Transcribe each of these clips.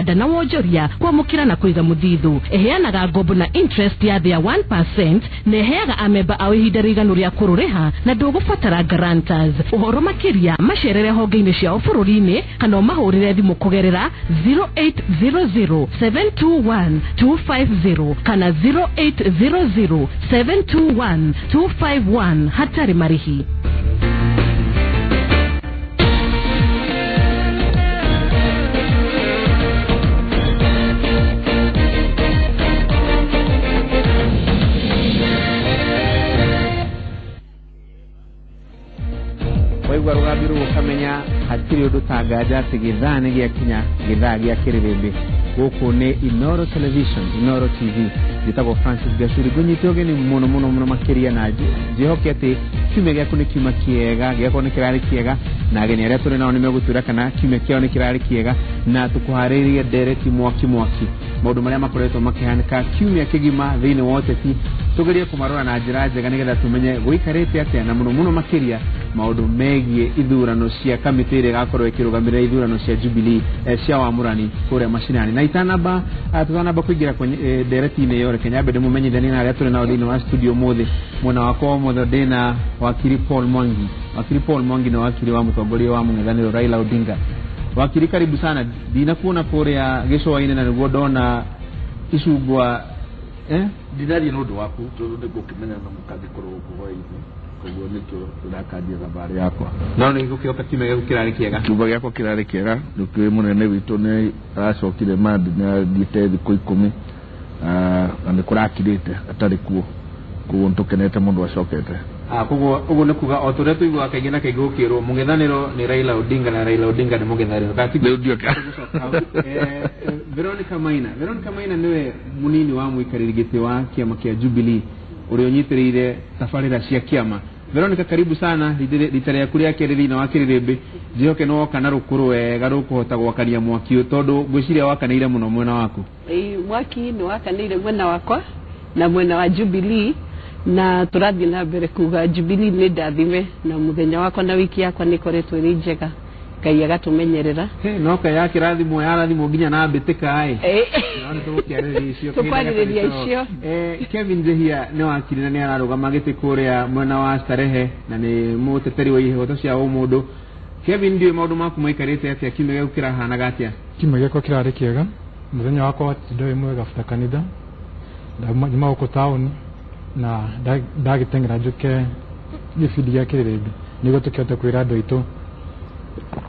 ada na wonjoria kwamukira na kuiga muthithu eheanaga ngombo na interest ya thia 1% neheaga amemba ao ihinda riganu ria kururiha na ndugubatara guarantors uhoro makiria macerere honge-ini cia bururi-ini kana mahurire thimu kugerera 0800-721-250 kana 0800-721-251 hatari marihi. Waigwa rugabiru ukamenya hatiri udutangaja tigithane gya kinya githagia kirirembe guku ni Inoro Television Inoro TV gitabo Francis Gashuri gunyitoge ni muno makiria na jihokete kiume gya kuni kiuma kiega gya kone kirari kiega na ageni aria turi nao nimegutura kana kiume kiao ni kirari kiega na tukuhariria dereti mwaki maundu maria makoretwo makihanika kiume kigima thini wote ti tugerie kumarora na njira njega nigetha tumenye guikarite atia na muno makiria maundu megie ithurano cia kamiti ire gakorwo ikirugamira ithurano cia Jubilee cia wamurani kuria mashinani na itanaba kuingira kwenye dereti-ini yore Kenya bede mumenyithania na aria turi nao thini wa studio mothe mwena wako mothe dena wakiri Paul Mwangi na wakiri wa mutongoria wa mung'ethaniro Raila Odinga. Wakiri karibu sana dina kuona kuria gicoa-ini na niguo ndona icungwa dinari no ndo waku turude gukimenya na mukazi korwo kuhoya koguo nikyo turakadia thabari yakwa no ni gukioka kimege gukirari kiega kiugo giakwa kirari kiega nduki munene witu ni aracokire mad na ditethi ku 10 na nikurakirite atari kuo ntukenete mundu acokete koguo ugu ne kuga otore tuigwa kaingĩ na kaingĩ gukirwo mung'ethaniro ni Raila Odinga na Raila Odinga ni mung'ethaniro katigwe ndio Veronica Maina niwe munini wa muikariri giti wa kiama kia Jubilee uri unyitirire tafarira cia kiama. Veronica karibu sana litare ya kuria kereri na wakirirembe jihoke no kana rukuru wega rukuhota gwakania mwaki tondu gwiciria wakaniire muno mwena waku mwaki ni wakaniire mwena wakwa na mwena wa Jubilee na turathi na mbere kuga Jubilee ni ndathime na muthenya wakwa na wiki yakwa ni koretwo ri njega Ngai agatumenyerera no ka ya kirathimo yarathimo nginya na mbitika ai none tukiarĩrĩria icio tukwarĩrĩria icio Kevin Jehia ni wakiri na ni ararugama giti kuria mwena wa Starehe na ni muteteri wa ihoto cia umundu. Kevin ndio maundu maku maikarite atia kimege gukira hanaga atia kimege ko kirari kiega muthenya wakwa ndio mwega futa kanitha ndama uko town na ndagitengera njuke gifidi ya kirebe nigo tukiota kwira andu itu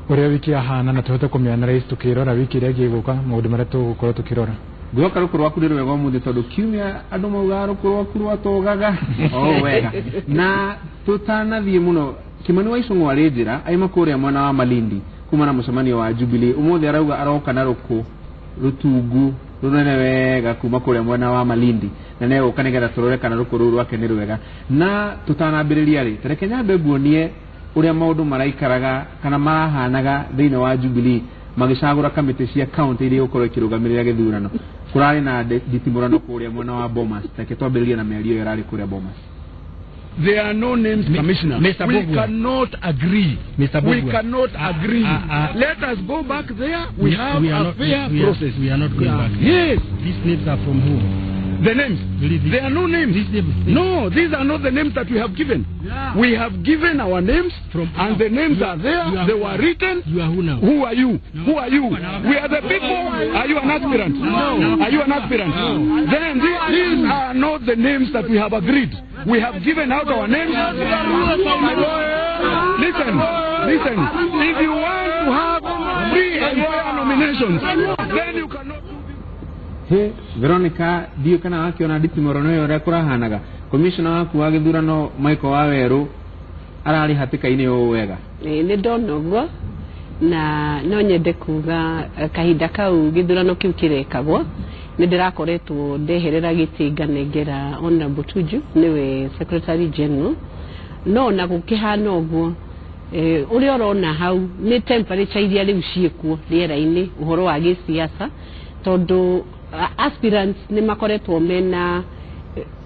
uria wiki ahana na tuhote kumenya rais tukirora wiki ria giguka maundu maria tugukorwo tukirora gwoka rukuru waku ndirwe go muthi tondu kiumia andu mauga rukuru waku rwatogaga wega na tutanathie muno Kimani wa Icũng'wa arĩ njĩra aima kuria mwana wa Malindi kuma na mucemanio wa Jubilee umuthi arauga aroka na rutungu runene wega kuma kuria mwana wa Malindi na neo kanigetha turore kana rukuru rwake ni rwega na tutanambĩrĩria ri tareke nyambe nguonie uria maundu maraikaraga kana marahanaga thiini wa Jubilee magicagura kamiti cia county iria ukorwo ikirugamirira githurano kurari na ditimurano kuria mwena wa Bomas tareke twambĩrĩrie na mĩario yarari kuria Bomas. There are no names, Commissioner. Mr. We cannot agree. Mr. We cannot agree. Let us go back there. We have a fair process. We are not going back. Yes. These names are from who? The names. There are no names. No, these are not the names that we have given. Yeah. We have given our names, and the names are there. They were written. You are who now? Who are you? No. Who are you? We are the people. Are you an aspirant? No. Are you an aspirant? No. Then these are not the names that we have agreed. We have given out our names. Listen. If you want to have free and fair nominations, then you cannot. Veronica dio kana wakiona ditimorono yo rekura hanaga commissioner waku wa githurano Michael Waweru arari hatika-ini yo wega ni ndona uguo na no nyende kuga kahinda kau githurano kiu kirekagwo ni ndirakoretwo ndeherera gitinga nengera Honorable Tuju niwe Secretary General no na gukihana uguo uria urona hau ni temperature iria riu ciekuo riera-ini uhoro wa gisiasa tondu aspirants ni makoretwo mena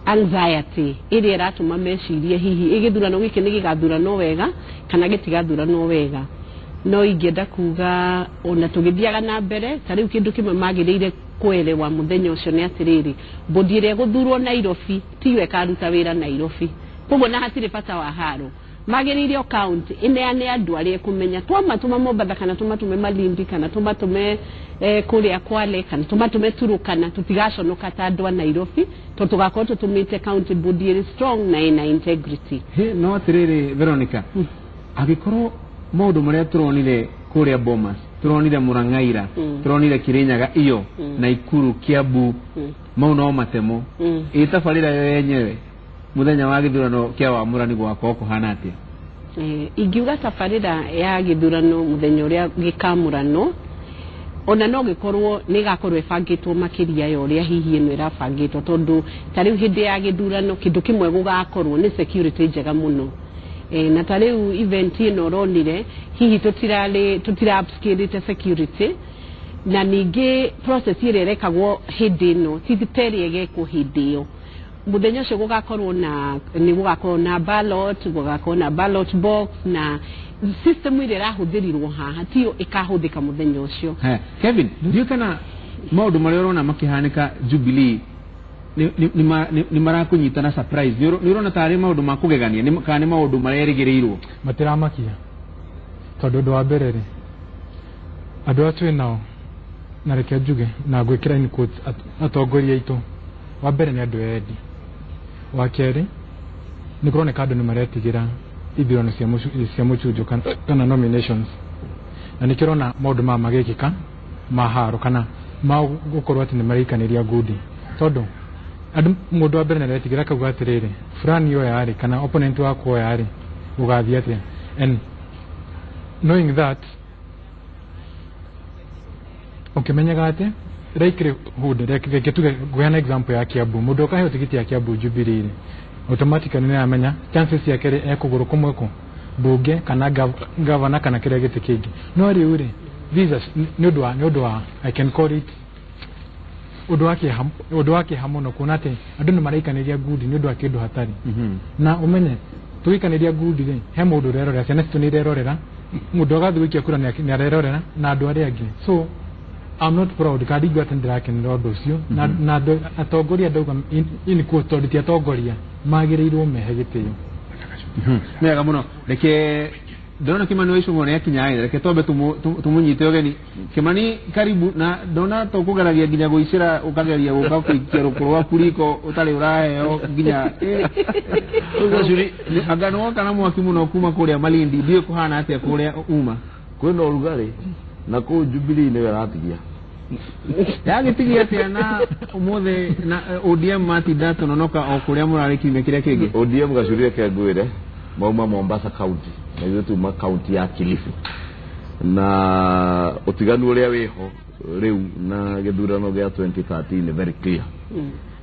anxiety iria ratuma mecirie hihi igithurano giki ni gigathurano wega kana gitigathurano wega no ingĩenda kuga ona tũgĩthiaga na mbere ta rĩu kĩndũ kĩmwe magĩrĩire kwelewa muthenya ũcio nĩ atĩrĩrĩ mbũndi ĩrĩa gũthurwo Nairobi tiyo ĩkaruta wĩra Nairobi koguo na hatirĩ bata wa haro magĩrĩire account ineane andũ arĩa kũmenya twamatũma Mombatha kana tũmatume Malindi kana tũmatume kũrĩa Kwale kana tũmatume Turukana tũtigaconoka ta andũ a Nairobi tũgakorwo tũtũmĩte account body ĩrĩ strong na ina integrity no atĩrĩrĩ Veronica agĩkorwo maũndũ marĩa tũronire kũrĩa Bomas turonire Murang'aira turonire Kirinyaga iyo Naikuru Kiambu mau no matemo itabarĩra yo yenyewe muthenya wa githurano kĩa wamũrani gwakwa kuhana atia ingiuga tabarĩra ya githurano muthenya ũrĩa gĩkamũrano ona no gĩkorwo nĩ gakorwo ĩbangĩtwo makĩria ya ũrĩa hihi ĩno ĩrabangĩtwo tondũ ta rĩu hĩndĩ ya githurano kĩndũ kĩmwe gũgakorwo nĩ security njega mũno na ta rĩu event ĩno ronire hihi tutira upscale security na ningĩ process ĩrĩa ĩrekagwo hĩndĩ ĩno titĩrĩ ĩgekwo hĩndĩ ĩyo muthenya ũcio gũgakorwo na ballot box na system ĩrĩa ĩrahũthĩrirwo haha tiyo ĩkahũthĩka muthenya ũcio Kevin ndiyo kana maũndũ marĩa ũrona makĩhanĩka Jubilee ni marakunyitana surprise ni urona tari maundu makugegania ni kana maundu marerigiriirwo matiramakia tondu ndo wamberere andu atwe nao na reke njuge na gwikira in quotes atongoria itu wambere ni andu endi wa keri ni kuroneka andu ni maretigira ithurano cia muchujo kana nominations na nikirona maundu magikika maharo kana gukorwo ati ni marikaniria ngudi tondu mundu wa mbere na retigira kauga atiriri fulani yo yari kana opponent wako yari ugathia atia and knowing that ukimenyaga ati reikire hude reke tuge gwana example ya Kiambu mundu kahe tikiti ya Kiambu Jubilee automatically ni amenya chances yake ekuguru kumweko bunge kana governor kana kire giti kingi no riuri visas ni undu wa I can call it udu wake hamuno kunate andu ni maraikaniria gudi ni undu wa kindu hatari na umenye tuikaniria gudi ri he mundu rerorera ciana citu ni rerorera mundu agathuikia kura ni arerorera na andu aria angi so I'm not proud kadi gwate ndirakenera undu ucio na atongoria ndauga in quote authority atongoria magiriirwo mehe gitio mega muno reke ndona Kimani wecu ngone yakinya reke tombe tumunyite ogeni Kimani karibu na ndona tukugaragia nginya guicira ukageria guka kuikia rukuru kuriko utari uraheo nginya ugacuri agano kana mwaki muno kuma kuria Malindi ndio kuhana atia kuria uma kwenda urugari na ku Jubilee ni weratigia yagitigia atia na umuthe na ODM matinda tononoka o kuria murari kime kiria kingi ODM gacuria kengwire mauma Mombasa County na yetu ma county ya Kilifi na utiganu uria wiho riu na githurano gya 2013 very clear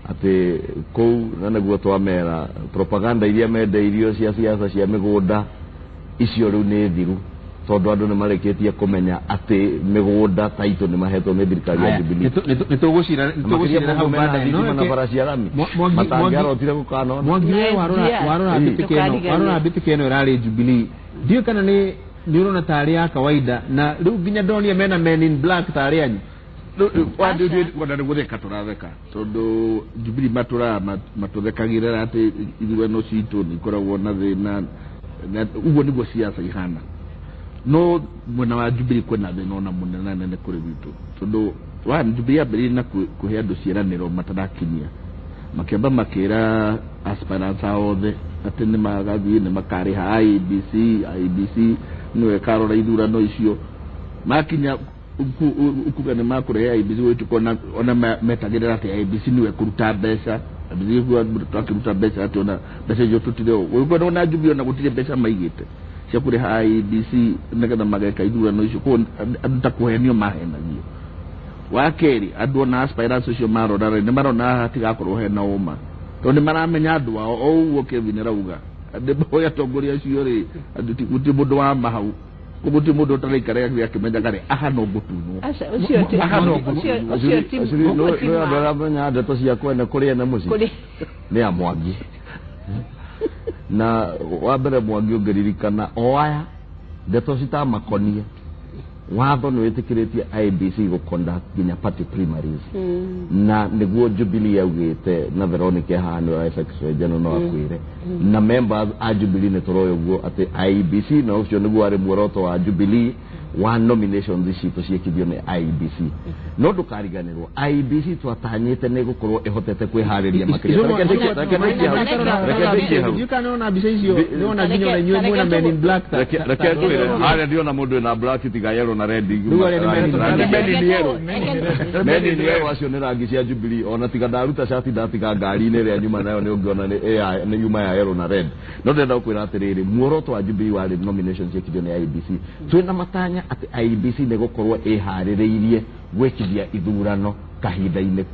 ati kou na naguo twamera propaganda iria mendeirio cia siasa cia migunda icio riu ni thiru tondu andu ni mareketie kumenya ati migunda taito ni mahetwo ni thirikari ya Jubilee nitugucira hau baadaye no na baracia rami matangiarotire gukano mwangiwe warora bitikeno irari Jubilee ndio kana ni urona tari ya kawaida na riu nginya ndonia mena men in black tari yanyu wanda gutheka turatheka tondu Jubilee matuthekagira ati ithurano citu ni koragwo na thina uguo niguo siasa ihana no mwena wa Jubilee kwena thina ona munene nene kuri witu tondu wa Jubilee abiri na kuhe andu ciaraniro matarakinyia makĩamba makĩra aspirants othe atĩ nĩ magathiĩ nĩ makarĩha IEBC nĩwe karora ithurano icio makinya ukuga nĩ makũrehe IEBC wĩtukona ona metagĩrĩra atĩ IEBC nĩwe kũruta mbeca IEBC akĩruta mbeca atĩ ona mbeca icio tũtire ũguo ona Jubilee ona gũtirĩ mbeca maigĩte cia kũrĩha IEBC nĩgetha mageka ithurano icio kũo andũ ta kũhenio mahenagio wakeri andu na aspirants ucio marora ni marona hatigakorwo hena uma to ni maramenya andu ao ouwo Kevin rauga ande boya tongoria cio ri andu tiguti mundu wa mahau kubuti mundu taraikare akimenya gare aha no gutunwo ucio ndamenya ndeto cia kwenda kuria na muci ni amwangi na wa mbere Mwangi ungeririkana oaya ndeto cita makonie watho nä wä tä kä rä tie IBC gå conduct nginya party primaries na niguo Jubilee yaugä te na Veronica Hano Jano no akwire na members a Jubilee nä tå royo guo atä IBC na å cio niguo arä muoroto wa Jubilee wa nominations citå ciäkithio nä IBC no ndå kariganä rwo IBC twatanyä te nä gå korwo ä hotete kwä harä ria makä harä ndiona må ndå na black tiga yellow na red meni ni yellow acio nä rangi cia Jubilee ona tiga ndaruta shati ndatiga ngari-inä rä a nyuma nayo nä å ngä ona nä nyuma ya yellow na red no ndenda gå kwä ra atä rä rä muoroto wa Jubilee warä nominations ciäkithio nä IBC twä na matanya ati IBC nä gå korwo ä harä rä irie gwäkithia ithurano kahinda-inä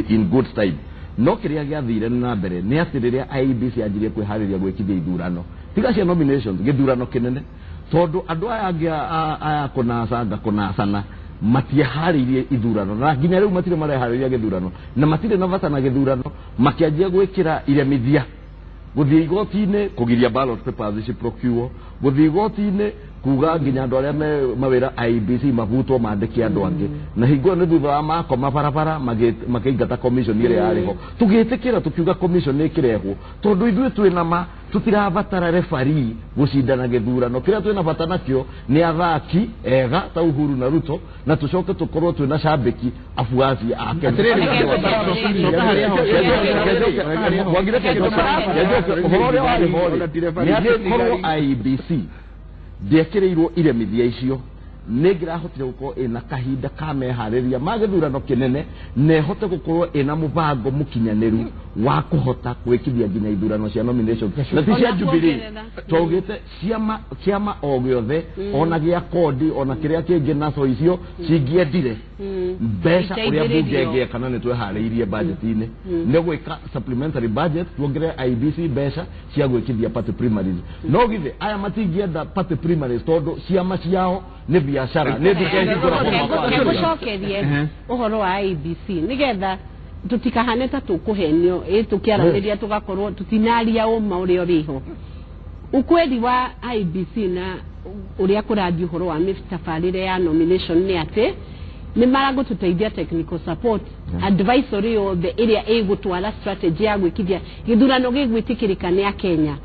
in good time no kä rä a gä athire na mbere nä atä rä rä a IBC yanjirie kwä harä ria gwäkithia ithurano tiga cia nominations gä thurano kä nene tondå andå aya angä aya kå nacana matiharä irie ithurano na nginya rä u matirä mareharä ria gä thurano na matirä na bata na gä thurano makä anjia gwä kä ra iremithia gå thiä igoti-inä kå giria ballot papers ciprocuo gå thiä igoti-inä kuga nginya andå arä a mawä ra IBC mabutwo mandä ke andå angä na hingo nä thutha wa makoma barabara makä ingata commission ä rä yarä ho tå gä tä kä ra tå kiuga commission ä kä rehwo tondå ithuä twä nama tå tirabatara refari gå cindana gä thurano kä rä a twä na bata nakä nä athaki ega ta Uhuru na Ruto na tå coke tå korwo twä na cambäki abuaci ake å rä a warä morä nä atä korwo IBC ndiekireirwo iremithia icio nä rahotire gukorwo ina kahinda ka meharĩria ma gĩthurano kĩnene na hote gukorwo ina mũbango mũkinyaniru wa kuhota gwĩkithia nginya ithurano cia nomination na ti cia Jubilee twaugĩte ciama o gĩothe ona gĩa kodi ona kĩrĩa kĩngĩ naco icio cingĩendire mbeca ũrĩa bunge ĩngĩeka na nĩ tweharĩirie budget-inĩ nĩ gwĩka supplementary budget tuongerere IBC mbeca cia gwĩkithia party primaries no githĩ aya matingĩenda party primaries tondũ ciama ciao nĩ biashara nĩ ndũkerie ũhoro wa IBC nĩgetha tutikahane ta tukuhenio tukiaranĩria tugakorwo tutinaria ũma ũrĩa ũrĩho ukweli wa IBC na ũrĩa kũrathi ũhoro wa mĩtabarĩre ya nomination nĩ atĩ nĩ maragũtũteithia technical support advisory yothe ĩrĩa ĩgũtwara strategy ya gwĩkithia gĩthurano gĩgwĩtĩkĩrĩka nĩ Kenya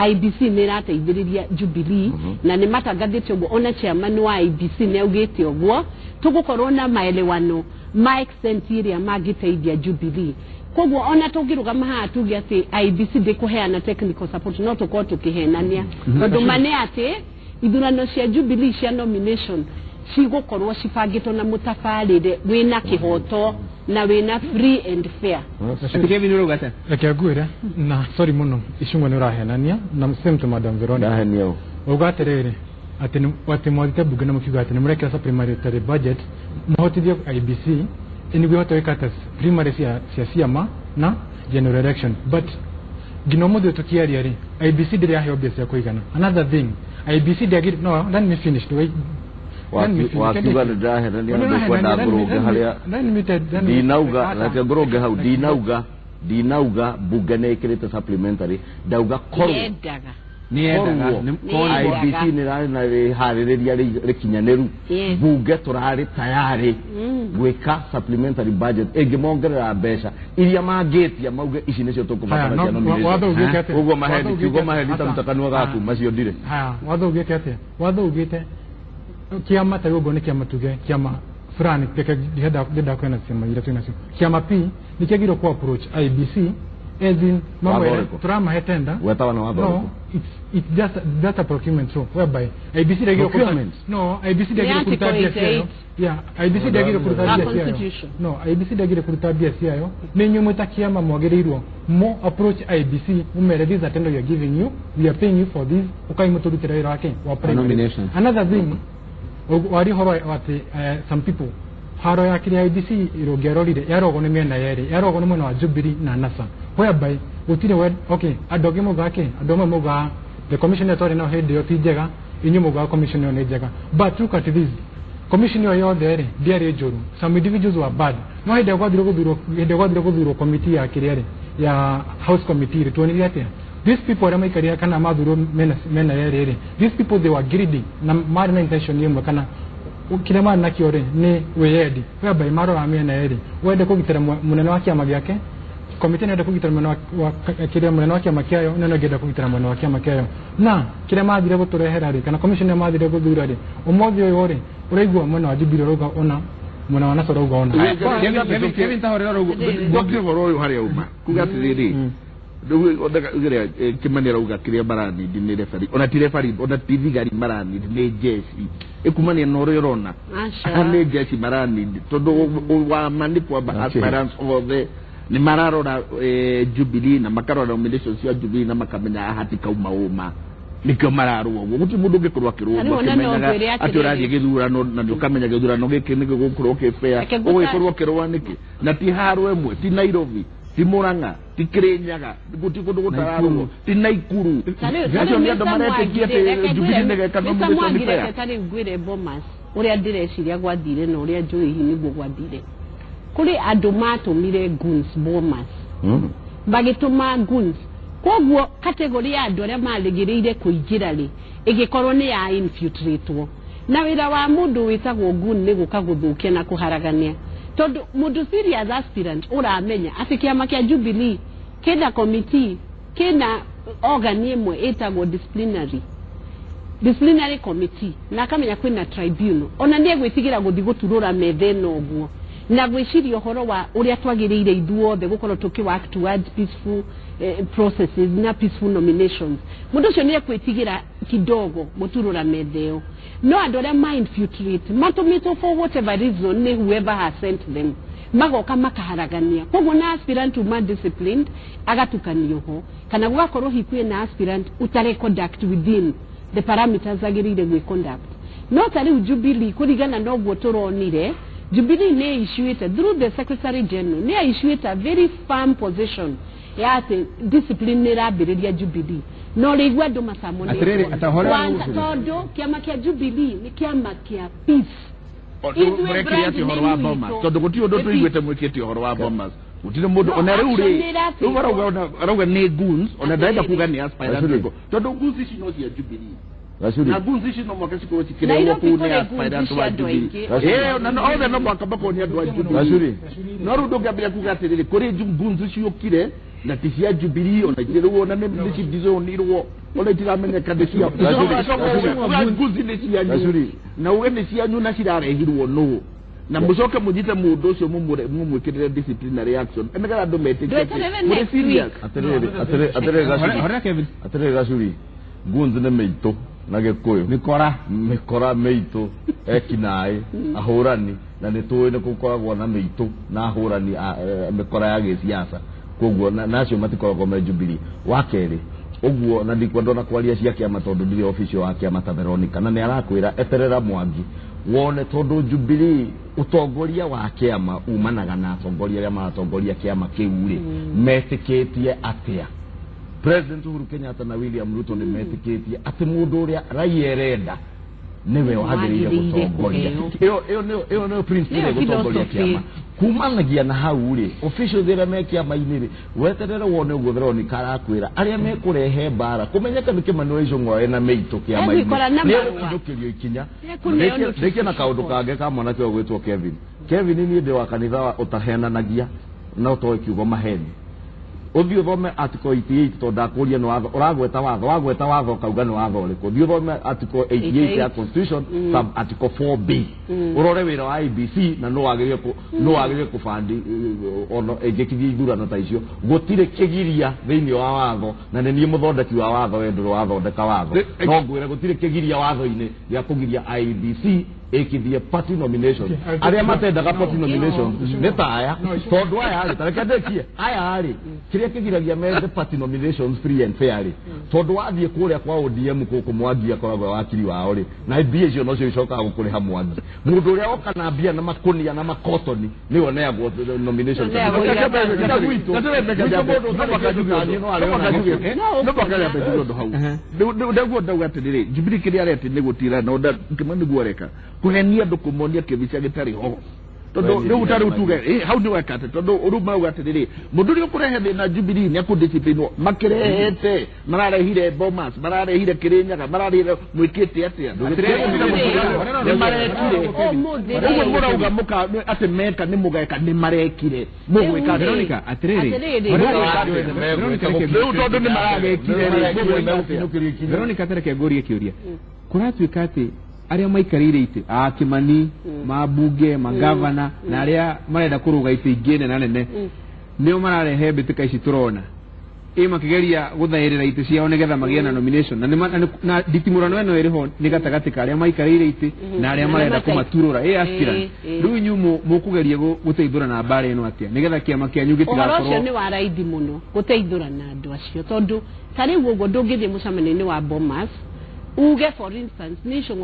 IBC nĩ rateithĩrĩria Jubilee na nĩ matangathĩte ũguo ona chairman wa IBC nĩ augĩte ũguo tũgũkorwo na maelewano ma extent ĩrĩa mangĩteithia Jubilee koguo ona tũngĩrũgama haha tuge atĩ IBC ndĩkũheana technical support no tũkorwo tũkĩhenania tondũ mane atĩ ithurano cia Jubilee cia nomination cigũkorwo cibangĩtwo na mũtabarĩre wĩna kĩhoto na wĩna free and fair reke ngwĩre na sorry mũno icung'wa nĩ ũrahenania na same to Madam Veronica uga atĩrĩrĩ atĩ mwathĩte mbunge na mũkiuga atĩ nĩ mũrekĩra supplementary budget mũhotithie IBC nĩguo ĩhote gwĩka ta primary cia ciama na general election but nginya ũmũthĩ tũkĩaria rĩ IBC ndĩrĩ yaheo mbia cia kũigana another thing IBC ndĩagĩrĩ no let me finish wakiuga nä ndaherania ndå kwenda ngå harä a ndinauga mbunge nä ä kä rä te supplementary ndauga korwo IBC nä rarä na harä rä ria rä kinyanä mbunge tå rarä tayarä gwä ka supplementary budget ä ngä mongerera mbeca iria mangä tia mauge ici nä cio tå kå batara ũguo maheni ta mũtakanua gaku macio ndirä watho ugä te atä watho ugä te kiama ta yogo ni kiama tuge kiama fulani peke ndenda kwenda sema ile tunacio kiama P nikigiro ku approach IBC as in mamwe trama hetenda wetawana watho no it's just data procurement through whereby IBC dagiro procurement no IBC dagiro kutabia sio yeah IBC dagiro kutabia sio no IBC dagiro kutabia sio ni nyumo ta kiama mwagereirwo mo approach IBC umere this attendo you are giving you we are paying you for this ukai muturutira ira yake wa nomination another thing wari horo ati some people haro ya kiri IBC irogerorire yarogo ni mena yeri yarogo ni mwena wa Jubilee na NASA whereby utire word okay adoge mugake adoma muga the commission authority now head yo tijega inyu muga commission yo nejega but look at this commission yo there there joru some individuals were bad no head go dhiro committee ya kiri ya house committee tuoni yate these people are maikaria kana madhuru mena yere these people they were greedy na mari na intention yemwe kana kile mari na kiore ni weyedi whereby maro amena yere wende kugitera munene wa kiama giake komite nenda kugitera munene wa kile munene wa kiama kiayo neno genda kugitera munene wa kiama kiayo na kile madire guturehera ri kana commission madire guthura ri umothi uyu ri uraigwa mwana wa Jubilee roga ona mwana wana soro uga ona Kevin tahorera rogo gokire horo yo hari uma kugatiriri odaka ugere kimanira uga kiria barani dinne refari ona tire fari ona TV gari marani ne jesi ekumani noro yorona ne jesi marani todo wa mandipo ba aspirants over ni mararo na Jubilee na makaro na nominations ya Jubilee na makamenya hati kauma uma nikyo mararo wo guti mundu gekorwa kirwo kemenyaga aturaje githurano na ndukamenya githurano giki nige gukorwo ke fair ogekorwo kirwa niki na ti haro emwe ti Nairobi ti Murang'a ti Kirinyaga guti kundu gutararo ti Naikuru gacho ni andu marete kiete Jubilee nige kana mundu ni fair tari ngwire Bomas uria ndireciria gwathire na uria njui niguo gwathire kuri andu matumire guns Bomas bagituma guns koguo kategori ya andu aria maligiriire kuingira ri igikorwo ni ya infiltratwo na wira wa mundu witagwo gun ni guka guthukia na kuharagania tondu mundu serious aspirant uramenya ati kiama kia Jubilee kenda committee kena organ imwe etagwo disciplinary committee na kamenya kwina tribunal ona nie gwitigira guthi guturura metheno oguo na gwiciria horo wa uria twagiriire ithuothe gukorwo tukiwork towards peaceful processes na peaceful nominations mundu cio nie kwitigira kidogo muturura metheo no andu aria infiltrate matumito for whatever reason ni whoever has sent them magoka makaharagania koguo na aspirant uma disciplined agatukanio ho kana gugakorwo hikuye na aspirant utare conduct within the parameters agiriire gwe conduct no tari Jubilee kurigana no guo turonire Jubilee ne issued through the Secretary General ne issued a very firm position yate disciplinary ability Jubilee no rigwa ndo masamone todo kiama kia Jubilee ni kiama kia peace mwekiati horo wa Bomas todo gutio ndo tuigwete mwekiati horo wa Bomas utire mundu ona ruri ubarauga ne guns ona daida kuga ni aspirant todo guns ici no cia Jubilee na guns ici no mwaka siku tikire wo ku ne aspirant wa Jubilee na all no mwaka bako ni adwa Jubilee no rudo gabia kuga tirire kuri guns ici yokire na tisia Jubilee ona jere wona ne ndici dizo nirwo ona tiramenya kadesia guns ne cia Jubilee na uwe cia nyuna cirare hirwo no na musoke mujite mundu cio mumwikirire disciplinary action enegara ndo meteke muri serious atere gacuri gunzi ne meito na gikuyu mikora meito ekinai ahurani na nituwe ne kukoragwo na meito na ahurani mikora ya gisiasa koguo nacio matikoragwo me Jubilee wakeri oguo na ndikwenda na kwaria cia kiama tondu ndiri official wa kiama ta Veronica na ni arakwira eterera Mwangi wone tondu Jubilee utongoria wa kiama umanaga na atongoria ya matongoria kiama kiuri metiketie atia President Uhuru Kenyatta na William Ruto ni metiketie ati mundu uria raierenda niwe wagirire gutongoria iyo no principle gutongoria kiama kumanagia na hau ri official thera mekia mainire weterera wone ugo Veronica arakwira aria mekurehe bara kumenyeka nikimanoizo ngwae na meito kiama ini ndio kilio ikinya ndeke na kaundu kage ka mwana kio gwitwo Kevin ni ndi wa kanitha utahenanagia na utoe kiugo maheni uthio thome article 88 to ndakuria no watho uragweta watho kauga no watho uriko uthio thome article 88 ya constitution sub article 4b urore wira wa IBC na no wagire kufandi ono ejekithia ithurano ta icio gutire kigiria thiini wa watho na ni muthondeki wa watho wendo wathondeka watho no ngwire gutire kigiria watho-ini ya kugiria IBC ekithie party nominations aria matendaga party nominations netaya tondu aya tarekandekie aya ari kiria kigiragia mende party nominations free and fair tondu wathie kuria kwa ODM kuku Mwangi akoragwo wakiri wao ri na mbia icio no cio icoka gukuriha Mwangi mundu uria okana mbia na makunia na makotoni ni oneagwo nominations nduguo ndauga atiriri Jubilee kiria arete ni gutira na nda kimani guoreka kuhenia ndu kumonia kibica gitari ho todo ndio utari utuge how do I cut todo uruma ugatiriri mundu ri ukurehe thina Jubilee ni akudiscipline makirehete mararehire Bomas mararehire Kirinyaga mararehire mwikite atia ni marekire ugo murauga muka ati meka ni mugeka ni marekire mugwika Veronica atiriri todo ni marekire Veronica tereke gorie kiuria kuratuika ati aria maikarire ite Kimani mabuge magavana na aria marenda kuruga ite ingene na nene nio mararehe bitika ici turona makigeria guthairira ite ciao nigetha magie na nomination na ditimurano eno iriho ni gatagati ka aria maikarire ite na aria marenda kumaturura aspirant riu nyumu mukugeria guteithura na bare eno atia nigetha kiama kia nyugi tigakorwo ucio ni wa raidi muno guteithura na andu acio tondu tari uguo ndungithi mucamanini wa Bomas uge for instance nation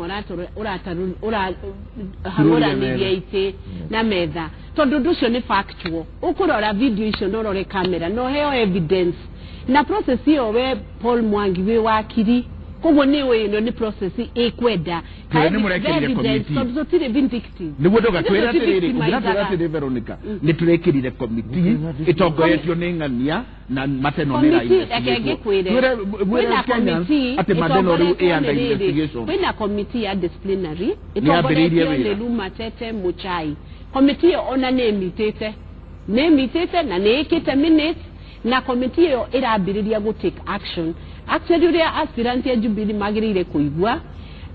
hamuranirie ite na metha tondu nducio ni factual ukurora video icio norore camera no heo evidence na process iyo we Paul Mwangi we wakiri koguo ni we no ni process ikwenda ni murekirire committee tondu tire vindictive ni wodo gatwira atiriri ugatwira atiriri Veronica ni turekirire committee itongoretio ni ngania na mateno ni rai eke kwire wena committee ati madeno ru and investigation wena committee ya disciplinary itongoretio ni Luma Tete Muchai committee ona nemitete na nekite minutes na committee yo irabiriria go take action actually uria aspirant ya Jubilee magirire kuigwa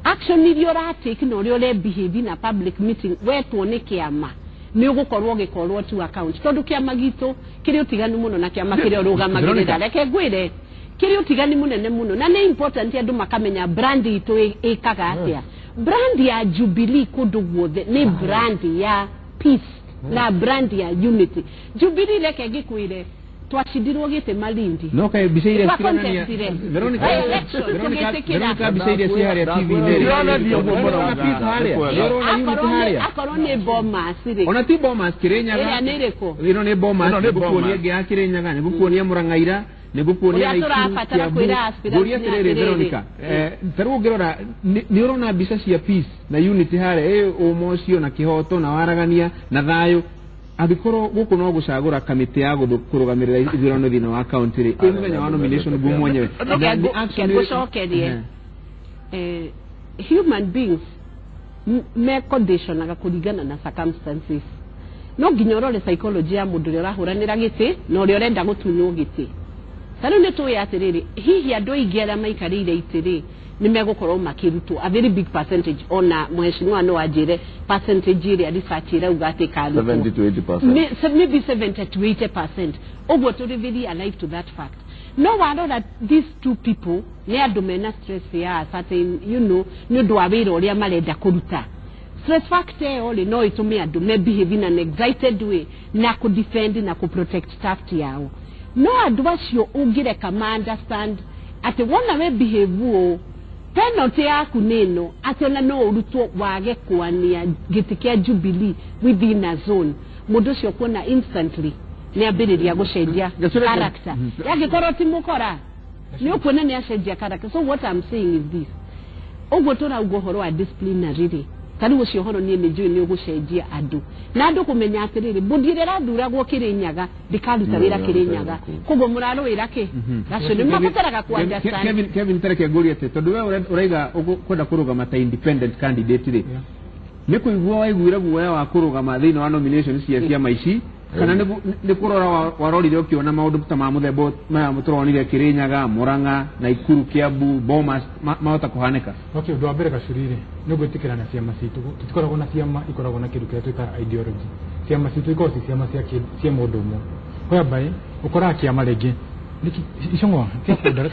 action irio ra take no rio le behave na public meeting wetu ne kiama ni ugukorwo gikorwo tu account tondu kiama gitu kiri utigani muno na kiama kiri rugamagirira reke gwire kiri utigani munene muno na ni important andu makamenya brand itu ikaga atia brand ya Jubilee kundu guothe ni brand ya peace na brand ya unity Jubilee reke gikwire twacindirwo gite Malindi no kai bisaire sirania Veronica bisaire siharia TV ne akoro ne Bomas ri ona ti Bomas Kirinyaga ino ne Bomas gukuonia gya Kirinyaga ne gukuonia Murangaira ne gukuonia guria terere Veronica tarugirora ni urona bisa cia peace na unity hare umocio na kihoto na waragania na thayo abikoro guko no gucagura kamite ya kurugamirira ithurano thina wa county ri imenya wa nomination bu mwenyewe human beings me condition aga kurigana na circumstances no ginyorore psychology ya mundu ri rahuranira giti no ri orenda gutunyo giti tano ne to ya tiriri hihi andu igera maikarire itiri nimegukorwo makirutwo a very big percentage ona mheshimiwa no ajire percentage iri alisachira ugate kali 70 to 80%, maybe 70 to 80%. Ogo to really alive to that fact. No wonder that these two people ne adomena stress ya certain no do awiro ria marenda kuruta stress factor ole no itumi adu me behave in an excited way na ku defend na ku protect staff yao no adwasio ugire kama understand ati wona we behave penalty yaku neno atona no urutwo wage kuania gitikia Jubilee within a zone mundu cio kuona instantly ni abiriria gucenjia character yake koroti mukora ni ukuona ni acenjia character. So what I'm saying is this ugo tora ugo horo wa disciplinary kari ucio horo ni njui ni ugucenjia andu na andu kumenya atiriri budire ra thuragwo Kirinyaga ndikaruta wira Kirinyaga kugo muraro wira ki racio ni makutaraga ku understand Kevin tereke nguri ate tondu we uraiga kwenda kurugama ta independent candidate ri ni kuigua waiguira guoya wa kurugama thina wa nomination cia maici kana ni kurora warorire ukiona maundu ta ma muthembo ma muturonire Kirinyaga Muranga na Ikuru Kiambu Bomas maota kuhaneka. Okay, ndo ambere gacurire ni gwitikira na ciama citu tutikoragwo na ciama ikoragwo na kindu kia twita ideology ciama citu iko ciama cia mundu umwe kwa bai ukora kiama rege icongo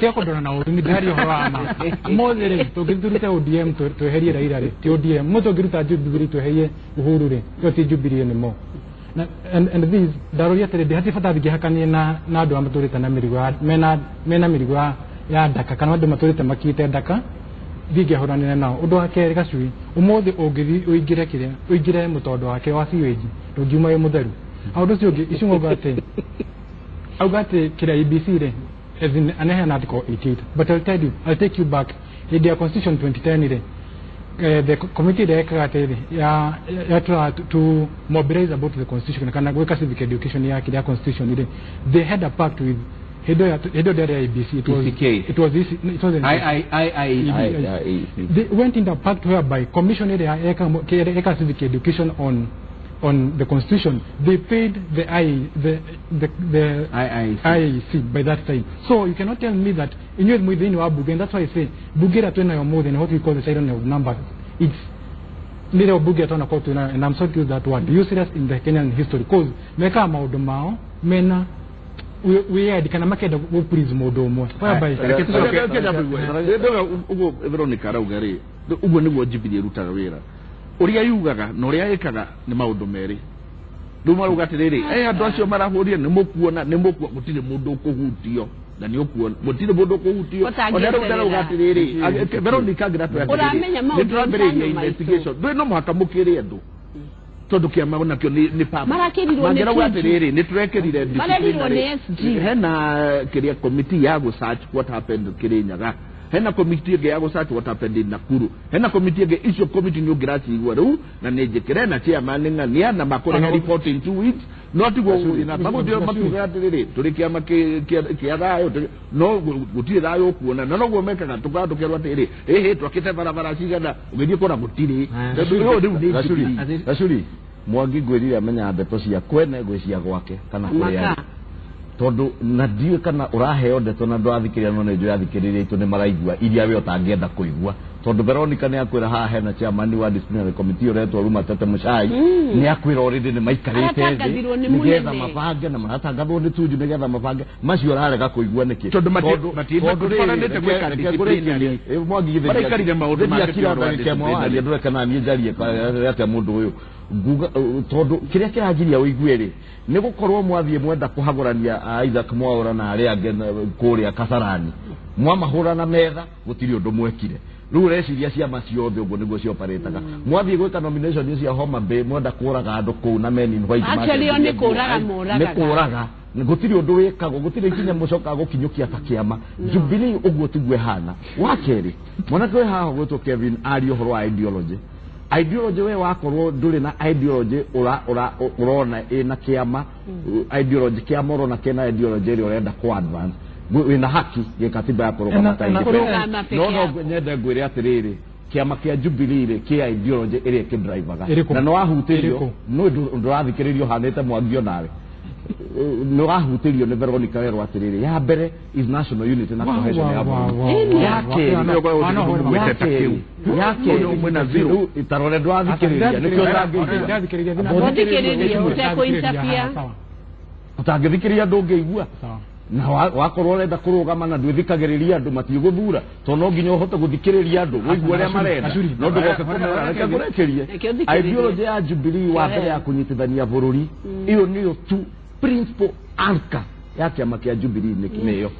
tia kodora na uringi ndari horama modere to githurite ODM to herie Raila ri ti ODM muto giruta Jubilee to herie Uhuru ri to ti Jubilee ni mo na and these daroria tere hati fata bigihakanie na andu amaturite na mirigo mena mirigo ya daka kana andu maturite makite daka bigihorane nao undu wake gacui umuthi ungithi uingire mutondo wake wa siweji ngiuma ye mutheru aundu cio ngi icingo gate augate kira IBC re as in an article 88 but I'll tell you I'll take you back in their constitution 2010 re the committee there try to mobilize about the constitution kana gweka civic education yake ya constitution ile they had a pact with hedo there IBC it was they went in the pact whereby commission ile eka civic education on the constitution they paid the IEC by that time. So you cannot tell me that in within your book, and that's why I say Bugera to know more than what we call the siren of numbers. It's little Bugera on a court, and I'm sorry to use that word useless in the Kenyan history because meka maudumao mena we had kana make the please modomo whereby Veronica Raugari ugo ni wajibiri rutara wera uria yugaga no ria ekaga ni maundu meri nduma rugatiriri andu acio marahuria ni mukuona gutire mundu kuhutio na ni ukuona gutire mundu kuhutio ona rugatiriri Veronica ngira uramenya maundu investigation ndwe no muhaka mukire andu tondu kiama nakio ni papa marakirirwo ni rugatiriri ni turekerire disciplinary hena kiria committee ya go search what happened Kirinyaga hena committee ya go search what happened in Nakuru hena committee ya issue committee ni grati igwaru na nejekere na chairman ngania na makore report in 2 weeks not go na babu dio matugatiriri turi kiama kia rayo no gutire rayo kuona no go meka na tukarukerwa tiri twakite barabara cigana ugithie kora gutire Gacuri Mwangi ngwirire amenya ndeto cia kwene gwiciya gwake kana kuria tondu na ndiwe kana uraheo ndeto na ndwathikiriria no ne njoyathikiriria itu ni maraigua iria we utangienda kuigua tondu Veronica ni akwira haha hena chairman wa disciplinary committee uretwo Ruma Tete Muchai ni akwira already ni maikarite nigetha mabange na maratangathwo ni Tuju nigetha mabange macio ararega kuigua niki tondu matifananite gweka disciplinary Mwangi githiri barikarire maundu ma kemwe ndure kana ni njarie ate mundu uyu nguga tondu kiria kirajiria uiguere ni gukorwo mwathie mwenda kuhagurania Isaac Mwaura na aria ange kuria Kasarani mwamahura na metha gutiri undu mwekire riu reciria ciama ciothe uguo niguo cioparetaga mwathie gwika nomination cia Homa Bay mwenda kuraga andu kuu na men in white actually ni kuraga gutiri undu wikagwo gutiri ikinya mucoka gukinyukia ta kiama Jubilee uguo tigwe hana wakeri mwanake haha gwetwo Kevin ari uhoro wa ideology we wakorwo nduri na ideology urona ina kiama ideology kiama urona kena ideology ri urenda ku advance wina haki ye katiba ya kurugama no nyende ngwire atiriri kiama kia Jubilee ri kia ideology iri ki driver na no ahutirio no ndurathikiririo hanete Mwangi nawe no ahutirio ni Veronica wero atiriri ya mbere is national unity na cohesion yake umwe na zero itarore ndwathikiriria nikyo ndathikiriria uteko interfere utangithikiriria ndungeigua na wakorwo urenda kurugama na ndwithikagiriria andu matiguthura to no nginya uhote guthikiriria andu wigua ria marenda no ndugoke kumera reke ngurekerie ideology ya Jubilee wa mbere ya kunyitithania bururi iyo niyo tu principle anchor ya kiama kia Jubilee niyo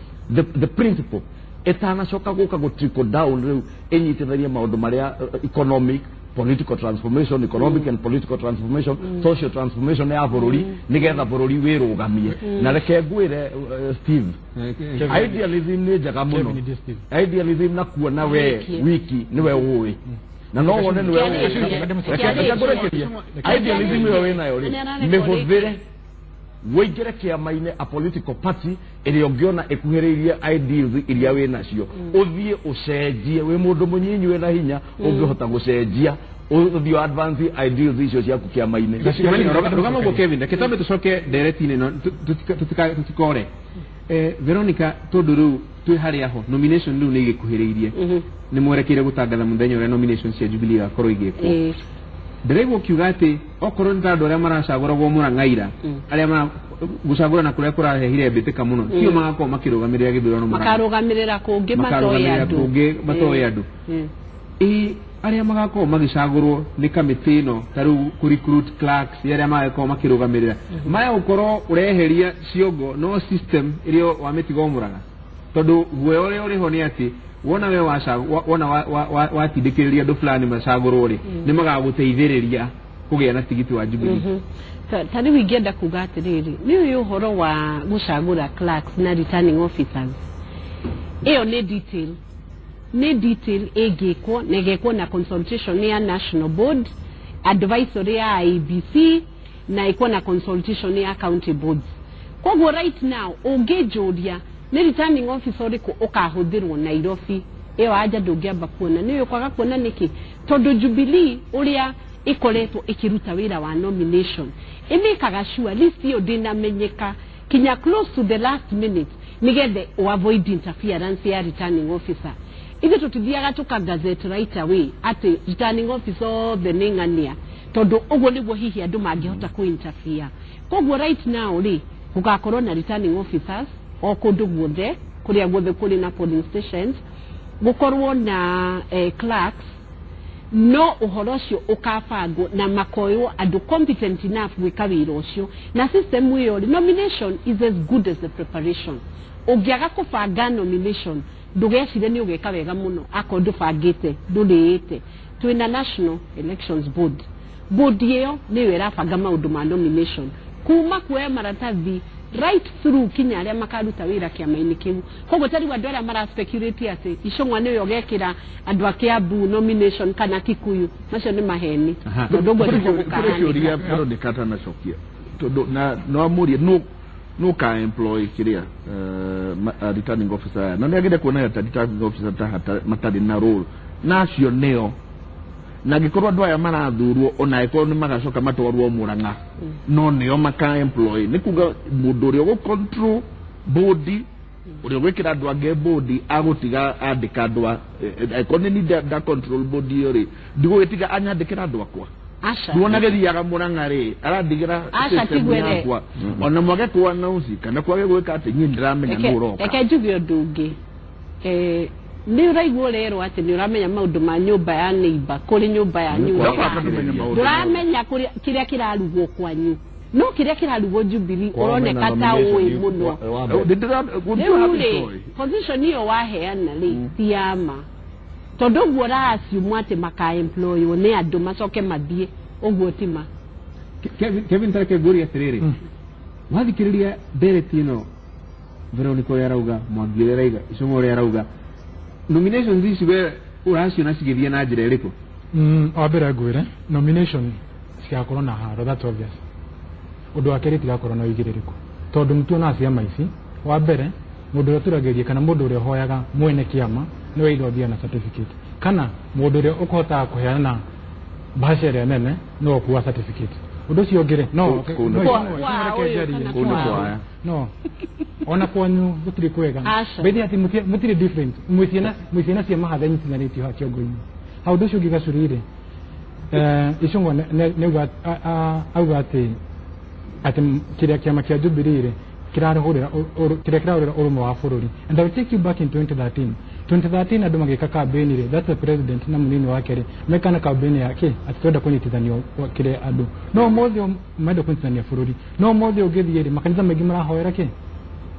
the principle etanacoka guka go trickle down riu enyitithania maundu maria economic political transformation economic and political transformation social transformation ya bururi nigetha bururi wirugamie na reke ngwire Steve idealism ni njaga muno idealism na kuona we wiki niwe uwi na no wone niwe idealism yo wena yo mehuvire wigire kiama-ine a political party iri ongiona ekuheririe ideals iria wena cio uthie ucenjie we mundu munyinyi wena hinya ungihota gucenjia uthio advance ideals icio ciaku kiama-ine rugama uguo Kevin kitambe tucoke direct-ine no tutikore Veronica tondu riu twi haria ho nomination riu ni igikuhiriirie ni mwerekeire gutangatha muthenya uria nomination cia Jubilee gakorwo igikwo ndirego kiuga ati okorwo ni andu aria maracaguragwo Murang'aira aria gucagura na kuria kurahehire mbitika muno tio magakorwo makirugamirira githurano makarugamirira kungi matoe andu aria magakorwo magicagurwo ni kamiti ino taru ku recruit clerks aria magakorwo makirugamirira maya ukorwo ureheria ciongo no system irio wametigo Murang'a tondu guo uria uriho ni ati wona we wona watindikiriria andu fulani macagurwo ri ni magaguteithiriria kugia na tigiti wa Jubilee tani wigenda kuga atiriri ni uyu horo wa gucagura clerks na returning officers iyo ni detail ni detail egekwo negekwo na consultation ya National Board, advisory ya IBC na iko na consultation ya county boards. Kwa right now ungejoria ni returning officer riko ukahudhirwo Nairobi iyo aja ndungiamba kuona niyo kwaga kuona niki tondu Jubilee uria ikoretwo ikiruta wira wa nomination imikaga sure list iyo dinamenyeka kinya close to the last minute nigethe avoid interference ya returning officer. Ithe tutithiaga tuka gazette right away ati returning officer the ningania tondu uguo niguo hihi andu mangihota ku interfere. Koguo right now ri gugakorwo na returning officers o kundu guothe kuria guothe kuri na polling stations, gukorwo na clerks, no uhoro ucio ukabangwo na makoyo andu competent enough gwika wira ucio na system iyo nomination is as good as the preparation. Ugiaga kubanga nomination ndugecire ni ugeka wega muno akondu bangite nduriite twina National Elections Board iyo niyo irabanga maundu ma nomination kuma kuoya maratathi right through kinya aria makaruta wira kiama-ini kiu. Koguo tari andu aria mara speculate ati Icũng'wa niyo ogekira andu a Kiambu nomination kana Kikuyu macio ni maheni ndogo ndikuria pero ndikata na cokia tondu na no amurie no ka employ kiria returning officer na nagide kuona ya returning officer ta matari na role nacio neo na gikorwa andu aya marathurwo ona iko ni magacoka matwarwo Murang'a no neo maka employ ni kuga mundu uri go control body uri gwikira andu ange body agutiga andika andu iko ni da control body yori ndigo itiga anyandikira andu akwa duona gethiaga Murang'a ri arandigira system yakwa ona mwage kwa nausi kana kwage gwika ati nyi ndiramenya nuroka eke njugio ndungi ni uraigwo rero ati ni uramenya maundu ma nyumba ya neighbor kuri nyumba ya nyumba uramenya kiria kirarugwo kwanyu no kiria kirarugwo Jubilee uroneka ta uwi muno position hiyo waheana ri tiama tondu guo raciumwa ati maka employ ni andu macoke mathie uguo tima. Kevin tareke guri atiriri wathikiriria dereti ino Veronica yarauga Mwangire raiga Icũng'wa yarauga nominations these were uraciona cigithia na njira iriku wabera gwire nomination cigakorwo na haro that obvious undu wakeri tigakorwo na igiririku tondu mtu na ciama ici wa mbere mundu uria turageria kana mundu uria hoyaga mwene kiama ni we ithobia na certificate kana mundu uria ukohota kuheana bahasha nene no kuwa certificate undu cio ngire no ona kwanyu gutiri kwega bethi ati mutiri different mwiciana cia mahatha nyitinanitio ha kiongo-ini hau ndu cio ngigacurire Icũng'wa neuga auga ati kiria kiama kia Jubilee kirarihurira urumwe wa bururi. And I will take you back in 2013 andu magika campaign ri that's the president na munini wake ri mekana campaign yake atitwenda kunyitithanio kire andu no mothe mende kunyitithania bururi no mothe ugithie ri makanitha mengi marahoera ki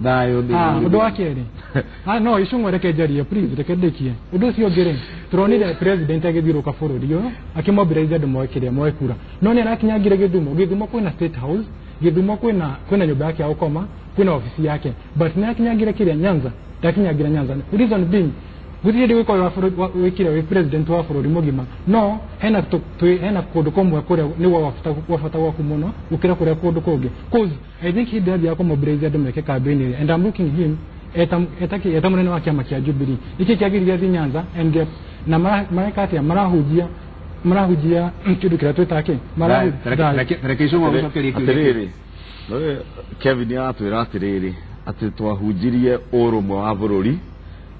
dayo undu wake ri no Icũng'wa reke jaria please reke ndekie undu cio ngire turonire president agithiruka bururi yo akimobilize andu moekiria moekura no ni arakinyangire Githumo kwina state house Githumo kwina nyumba yake ya ukoma kwina ofisi yake but ni arakinyangire kiria Nyanza takinyagira Nyanza reason being guthiende gwikora wikira we president wa bururi mugima no hena kundu komwe kuria ni wafata waku muno ukira kuria kundu kungi cause I think he did yako mobilize andu meke campaign and I'm looking him eta munene wa kiama kia Jubilee iki kiagiriria thi Nyanza and get na marekati marahujia kindu kiria twitake reke Icũng'wa gucokeria atiriri Kevin atwira atiriri ati twahunjirie urumwe wa bururi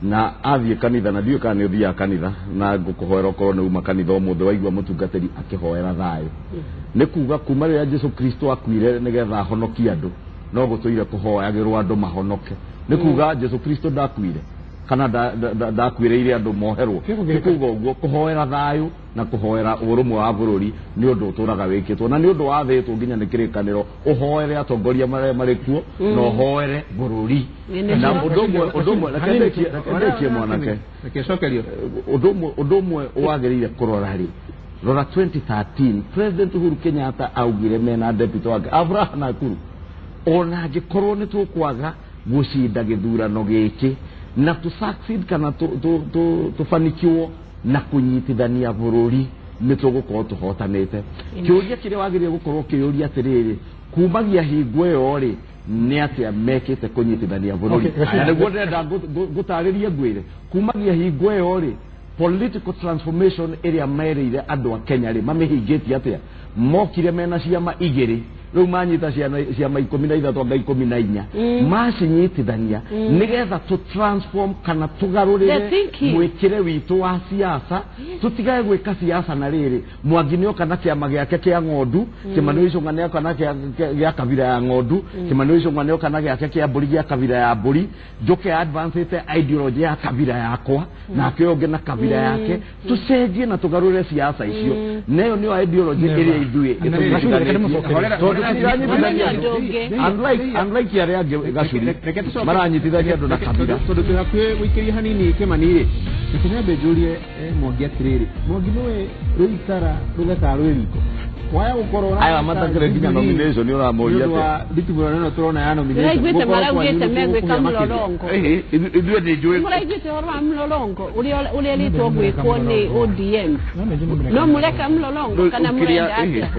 na athie kanitha na ndiyo kana uthia kanitha na ngukuhoera korwo ni uma kanitha umuthe waigua mutungatiri akihoera thayo ni kuga kuma ria Jesu Kristo akuire nigetha honokia andu no gutuire kuhoyagirwo andu mahonoke ni kuga Jesu Kristo ndakuire kana ndakuireire andu moherwo ni kuga uguo kuhoera thayo na kuhoera urumwe wa bururi ni undu uturaga wikitwo na ni undu wathitwo nginya ni kirikaniro uhoere atongoria marikuo na uhoere bururi na undu umwe rekendekie mwanake rekecokerio undu umwe wagirire kurora ri rora 2013 President Uhuru Kenyatta augire mena deputy wake Abraham Nakuru ona ngikorwo ni tukwaga gucinda githurano giki na tu succeed kana tufanikiwo na kunyitithania bururi nitugukorwo tuhotanite kiuria kiria wagire gukorwo kiuria atiriri kumagia hingo iyo ri ni atia mekite kunyitithania bururi na niguo ndenda gutariria ngwire kumagia hingo iyo ri political transformation area merire andu a Kenya ri mamihingitie atia mokire mena ciama igiri riu manyita ciama 13 ngai 14 macinyitithania nigetha tu transform kana tugarurire mwikire witu wa siasa tutigae gwika siasa na riri Mwangi nio kana kiama giake kia ng'ondu kimanuico ngane kana kia kabira ya ng'ondu kimanuico ngane kana giake kia mburi gia kabira ya mburi njoke advance ideology ya kabira yakwa na kionge na kabira yake tucenjie na tugarurire siasa icio neyo nio ideology iria ithue unlike area gacuri maranyitithania andu na kabira tondu twakwe wikiria hanini Kimani kinyambe njurie Mwangi atiriri Mwangi noe ruikara rugaka rwiriko waya gukorwo aya matakire nginya nomination uramoria ate nditubura neno turona ya nomination muraigwite maraugite megwika mlolongo ithuĩ nĩ njũĩ muraigwite wa mlolongo uria litwo gwikwo ni ODM no mureka mlolongo kana murenda atia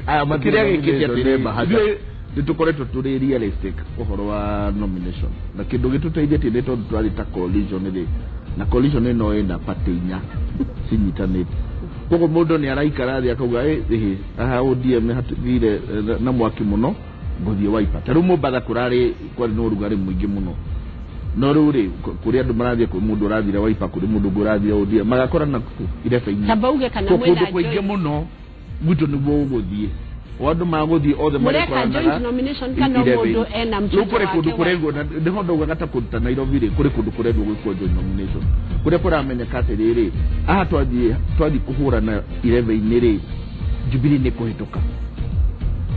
aya kĩrĩa gĩkĩte matakire atĩrĩ nĩtũkoretwo tũrĩ realistic ũhoro wa nomination na kĩndũ gĩtũteithĩtie nĩ tondũ twarĩ ta coalition rĩ na coalition ĩno ĩna party inya cinyitanĩte koguo mũndũ nĩ araikara thĩ akauga aha ODM hathire na mwaki mũno ngũthiĩ Wiper tarĩu Mombatha kũrarĩ kwarĩ na ũrugarĩ mũingĩ mũno no rĩu rĩ kũrĩ andũ marathiĩ kũrĩ mũndũ ũrathire Wiper kũrĩ mũndũ ũngĩ ũrathire ODM magakorana irebe-inĩ tabauge kana mwena kũingĩ mũno gwitũ nĩguo ũgũthiĩ wandu magũthiĩ othe marĩkoranaga joint nomination kana mũndũ ena mtoto wake kũndũ kũrengwo na ndĩho ndauga gata kũruta Nairobi rĩ kũrĩ kũndũ kũrendwo gwĩkwo joint nomination kũrĩa kũramenyeka atĩrĩrĩ aha twathiĩ kũhũrana irebe-inĩ rĩ Jubilee nĩ kũhĩtũka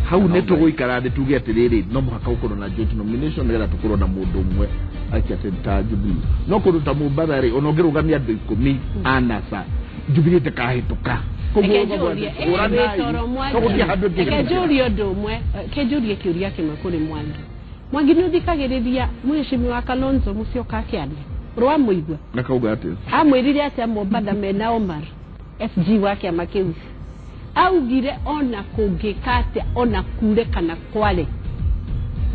hau nĩ tũgũikara thĩ tuge atĩrĩrĩ no mũhaka ũkorwo na joint nomination nĩgetha tũkorwo na mũndũ ũmwe akĩatĩta Jubilee no kũruta Mombatha rĩ ona ũngĩrũgamia andũ 10 anasa Jubilee ndĩkahĩtũka kejurie undu umwe kejurie kiuria kimwe kuri Mwangi ni uthikagiriria mwishimi wa Kalonzo mucio kakiani rwa muigwa nakauga ati amwirire ati Mombatha mena Omar FG wake amakiu augire ona kungikate ona kure kana kwale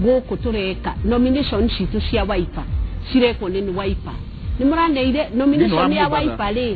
guku tureka nomination citu cia Wiper cirekwo ni Wiper ni muraneire nomination ya Wiper ri